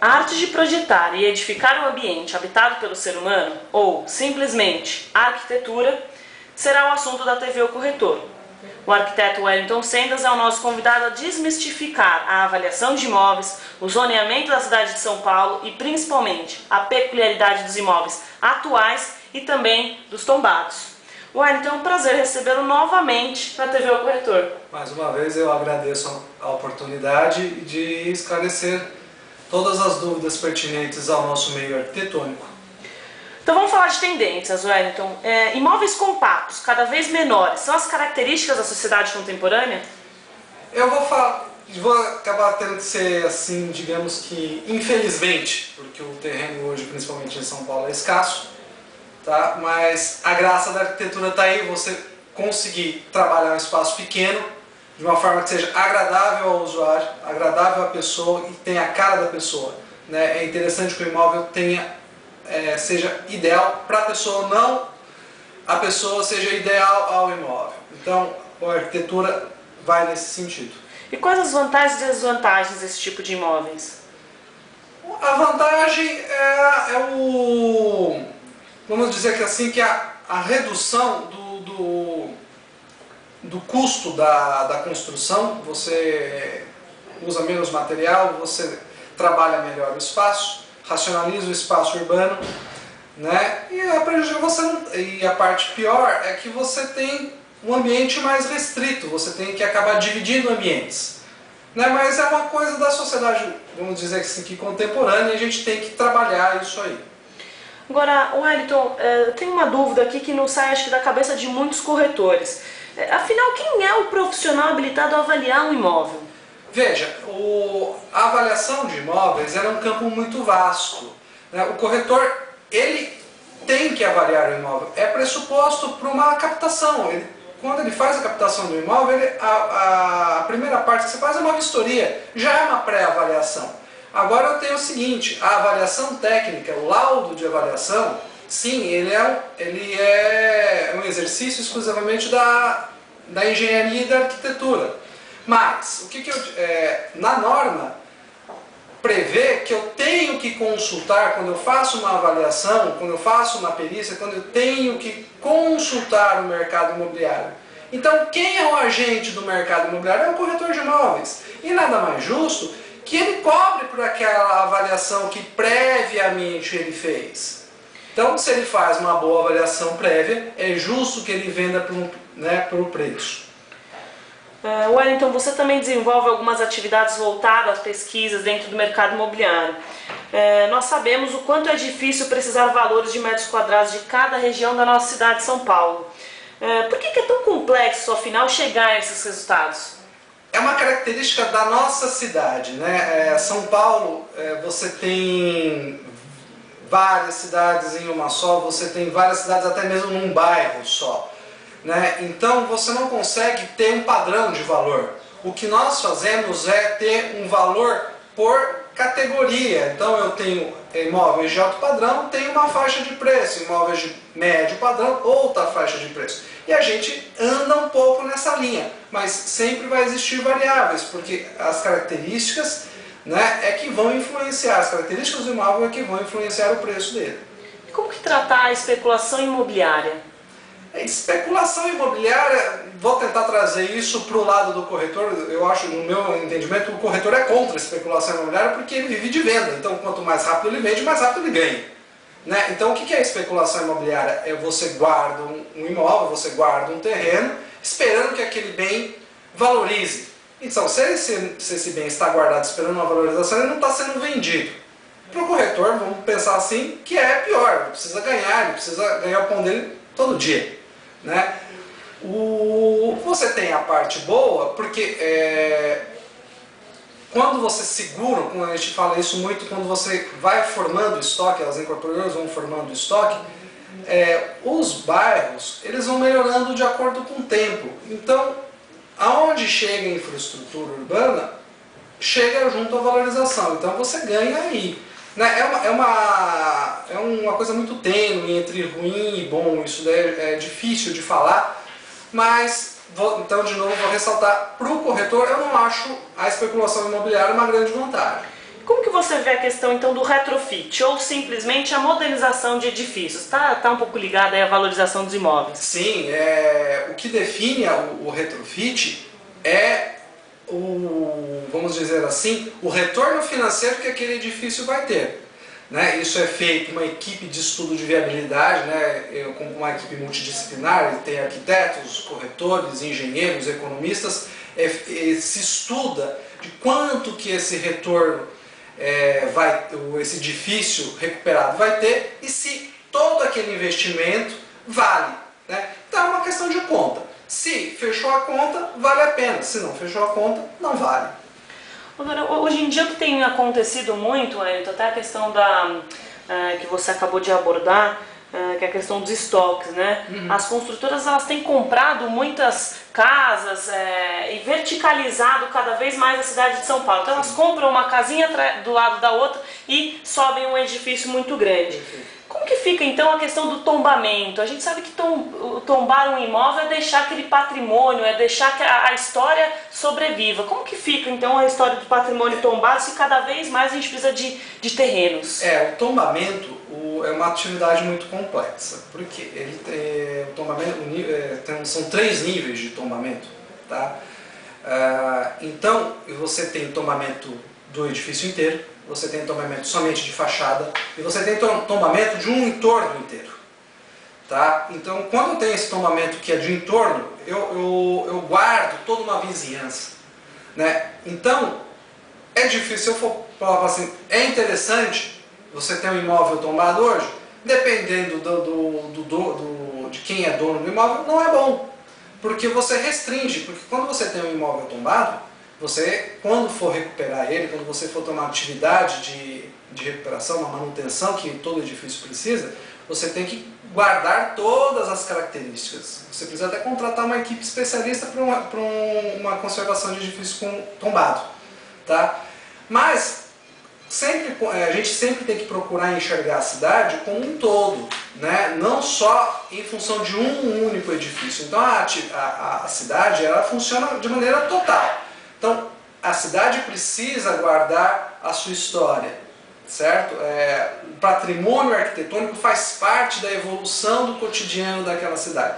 A arte de projetar e edificar um ambiente habitado pelo ser humano, ou, simplesmente, a arquitetura, será o assunto da TV O Corretor. O arquiteto Wellington Sendas é o nosso convidado a desmistificar a avaliação de imóveis, o zoneamento da cidade de São Paulo e, principalmente, a peculiaridade dos imóveis atuais e também dos tombados. Wellington, é um prazer recebê-lo novamente na TV O Corretor. Mais uma vez eu agradeço a oportunidade de esclarecer todas as dúvidas pertinentes ao nosso meio arquitetônico. Então vamos falar de tendências, Wellington. Imóveis compactos, cada vez menores, são as características da sociedade contemporânea? Eu vou acabar tendo que ser assim, digamos que infelizmente, porque o terreno hoje, principalmente em São Paulo, é escasso, tá? Mas a graça da arquitetura está aí, você conseguir trabalhar um espaço pequeno, de uma forma que seja agradável ao usuário, agradável à pessoa e tenha a cara da pessoa, né? É interessante que o imóvel seja ideal para a pessoa, não a pessoa seja ideal ao imóvel. Então, a arquitetura vai nesse sentido. E quais as vantagens e desvantagens desse tipo de imóveis? A vantagem vamos dizer que assim, que a redução do custo da construção, você usa menos material, você trabalha melhor o espaço, racionaliza o espaço urbano, né? E a parte pior é que você tem um ambiente mais restrito, você tem que acabar dividindo ambientes, né? Mas é uma coisa da sociedade, vamos dizer assim, que contemporânea, e a gente tem que trabalhar isso aí. Agora, Wellington, tem uma dúvida aqui que não sai, acho que, da cabeça de muitos corretores. Afinal, quem é o profissional habilitado a avaliar um imóvel? Veja, a avaliação de imóveis é um campo muito vasto, né? O corretor, ele tem que avaliar o imóvel, é pressuposto para uma captação. Quando ele faz a captação do imóvel, a primeira parte que você faz é uma vistoria, já é uma pré-avaliação. Agora eu tenho o seguinte, a avaliação técnica, o laudo de avaliação, sim, ele é um exercício exclusivamente da engenharia e da arquitetura. Mas, na norma, prevê que eu tenho que consultar, quando eu faço uma avaliação, quando eu faço uma perícia, quando eu tenho que consultar o mercado imobiliário. Então, quem é o agente do mercado imobiliário? É o corretor de imóveis. E nada mais justo que ele cobre por aquela avaliação que previamente ele fez. Então, se ele faz uma boa avaliação prévia, é justo que ele venda por preço. Wellington, você também desenvolve algumas atividades voltadas às pesquisas dentro do mercado imobiliário. Nós sabemos o quanto é difícil precisar valores de metros quadrados de cada região da nossa cidade de São Paulo. Por que é tão complexo, afinal, chegar a esses resultados? É uma característica da nossa cidade, né? São Paulo, você tem várias cidades em uma só, você tem várias cidades até mesmo num bairro só, né? Então você não consegue ter um padrão de valor. O que nós fazemos é ter um valor por categoria. Então eu tenho imóveis de alto padrão, tenho uma faixa de preço, imóveis de médio padrão, outra faixa de preço. E a gente anda um pouco nessa linha, mas sempre vai existir variáveis, porque as características, né, é que vão influenciar, as características do imóvel é que vão influenciar o preço dele. E como que tratar a especulação imobiliária? Especulação imobiliária, vou tentar trazer isso para o lado do corretor. Eu acho, no meu entendimento, o corretor é contra a especulação imobiliária porque ele vive de venda. Então, quanto mais rápido ele vende, mais rápido ele ganha, né? Então, o que é especulação imobiliária? É você guarda um imóvel, você guarda um terreno, esperando que aquele bem valorize. Então, se esse bem está guardado esperando uma valorização, ele não está sendo vendido. Para o corretor, vamos pensar assim, que é pior. Ele precisa ganhar o pão dele todo dia, né? Você tem a parte boa, porque quando você segura, como a gente fala isso muito, quando você vai formando estoque, as incorporadoras vão formando estoque, os bairros, eles vão melhorando de acordo com o tempo. Então, aonde chega a infraestrutura urbana, chega junto à valorização. Então você ganha aí, né? É uma coisa muito tênue entre ruim e bom, isso é difícil de falar, mas, então de novo, vou ressaltar, para o corretor eu não acho a especulação imobiliária uma grande vantagem. Como que você vê a questão então do retrofit ou simplesmente a modernização de edifícios? Tá um pouco ligado aí à valorização dos imóveis. Sim, o que define o retrofit é vamos dizer assim, o retorno financeiro que aquele edifício vai ter. Né? Isso é feito uma equipe de estudo de viabilidade, né? Com uma equipe multidisciplinar, tem arquitetos, corretores, engenheiros, economistas, se estuda de quanto que esse retorno esse edifício recuperado vai ter e se todo aquele investimento vale. Né? Então é uma questão de conta. Se fechou a conta, vale a pena. Se não fechou a conta, não vale. Agora, hoje em dia o que tem acontecido muito, Wellington, até a questão que você acabou de abordar, que é a questão dos estoques, né? Uhum. As construtoras elas têm comprado muitas casas e verticalizado cada vez mais a cidade de São Paulo. Então elas compram uma casinha do lado da outra e sobem um edifício muito grande. Como que fica então a questão do tombamento? A gente sabe que tombar um imóvel é deixar aquele patrimônio, é deixar que a história sobreviva. Como que fica então a história do patrimônio tombado se cada vez mais a gente precisa de terrenos? O tombamento é uma atividade muito complexa, porque o tombamento são 3 níveis de tombamento. Tá? Então você tem tombamento do edifício inteiro, você tem tombamento somente de fachada e você tem tombamento de um entorno inteiro. Tá? Então, quando eu tenho esse tombamento que é de entorno, eu guardo toda uma vizinhança. Né? Então, é difícil, se eu for falar assim, é interessante você ter um imóvel tombado hoje, dependendo de quem é dono do imóvel, não é bom. Porque você restringe, porque quando você tem um imóvel tombado, você, quando for recuperar ele, quando você for ter uma atividade de recuperação, uma manutenção que todo edifício precisa, você tem que guardar todas as características. Você precisa até contratar uma equipe especialista para uma conservação de edifício tombado. Tá? Mas a gente sempre tem que procurar enxergar a cidade como um todo, né? Não só em função de um único edifício. Então a cidade ela funciona de maneira total. Então, a cidade precisa guardar a sua história, certo? O patrimônio arquitetônico faz parte da evolução do cotidiano daquela cidade.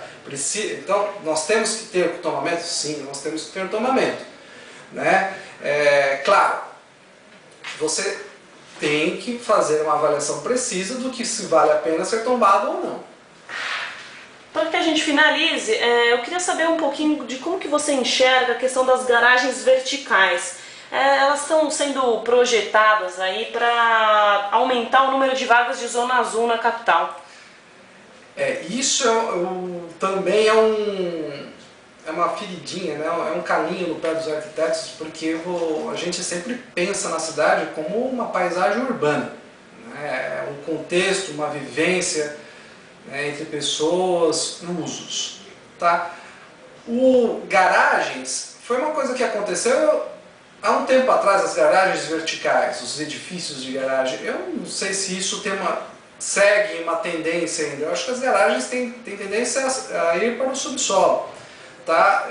Então, nós temos que ter tombamento? Sim, nós temos que ter tombamento. Né? Claro, você tem que fazer uma avaliação precisa do que se vale a pena ser tombado ou não. Para que a gente finalize, eu queria saber um pouquinho de como que você enxerga a questão das garagens verticais. Elas estão sendo projetadas aí para aumentar o número de vagas de zona azul na capital. Isso também é uma feridinha, né? É um calinho no pé dos arquitetos, porque a gente sempre pensa na cidade como uma paisagem urbana, né? Um contexto, uma vivência, né, entre pessoas, usos. Tá? Garagens foi uma coisa que aconteceu há um tempo atrás, as garagens verticais, os edifícios de garagem. Eu não sei se isso segue uma tendência ainda. Eu acho que as garagens têm tendência a ir para o subsolo. Tá?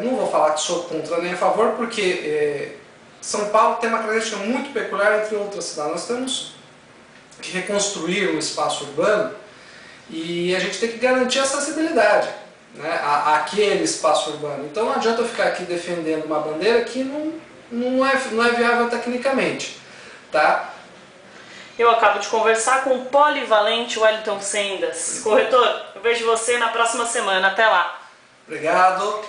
Não vou falar que sou contra nem a favor, porque São Paulo tem uma característica muito peculiar entre outras cidades. Nós temos que reconstruir um espaço urbano e a gente tem que garantir a acessibilidade, né, àquele espaço urbano. Então não adianta eu ficar aqui defendendo uma bandeira que não é viável tecnicamente. Tá? Eu acabo de conversar com o polivalente Wellington Sendas. Corretor, eu vejo você na próxima semana. Até lá. Obrigado.